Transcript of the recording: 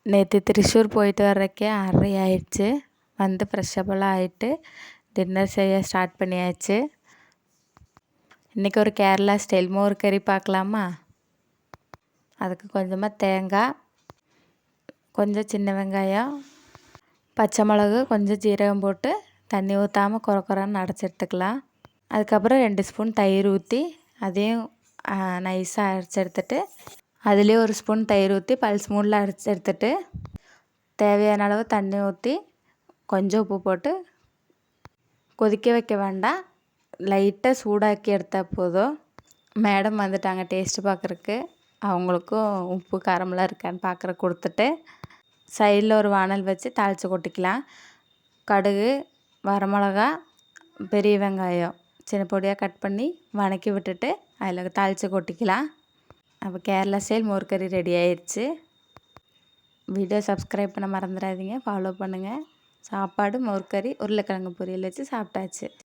நேற்று திருச்சூர் போயிட்டு வர்றதுக்கே 6:30 ஆயிடுச்சு. வந்து ஃப்ரெஷ்ஷப்பெல்லாம் ஆகிட்டு டின்னர் செய்ய ஸ்டார்ட் பண்ணியாச்சு. இன்றைக்கி ஒரு கேரளா ஸ்டைல் மோர் கறி பார்க்கலாமா? அதுக்கு கொஞ்சமாக தேங்காய், கொஞ்சம் சின்ன வெங்காயம், பச்சை மிளகு, கொஞ்சம் ஜீரகம் போட்டு தண்ணி ஊற்றாமல் குறன்னு அரைச்சி எடுத்துக்கலாம். அதுக்கப்புறம் 2 ஸ்பூன் தயிர் ஊற்றி அதையும் நைஸாக அரைச்சி எடுத்துட்டு, அதுலேயே 1 ஸ்பூன் தயிர் ஊற்றி பல்ஸ் மூடில் அரைச்சி எடுத்துட்டு, தேவையான அளவு தண்ணி ஊற்றி கொஞ்சம் உப்பு போட்டு கொதிக்க வைக்க வேண்டாம், லைட்டாக சூடாக்கி எடுத்தால் போதும். மேடம் வந்துட்டாங்க டேஸ்ட்டு பார்க்குறக்கு. அவங்களுக்கும் உப்பு காரமெல்லாம் இருக்கான்னு பார்க்குற கொடுத்துட்டு, சைடில் ஒரு வானல் வச்சு தாளித்து கொட்டிக்கலாம். கடுகு, வரமிளகா, பெரிய வெங்காயம் சின்ன பொடியாக கட் பண்ணி வதக்கி விட்டுட்டு அதில் தாளித்து கொட்டிக்கலாம். அப்போ கேரளா ஸ்டைல் மோர் கறி ரெடி ஆயிடுச்சு. வீடியோ சப்ஸ்கிரைப் பண்ண மறந்துடாதீங்க, ஃபாலோ பண்ணுங்கள். சாப்பாடு, மோர் கறி, உருளைக்கிழங்கு பொரியல் வச்சு சாப்பிட்டாச்சு.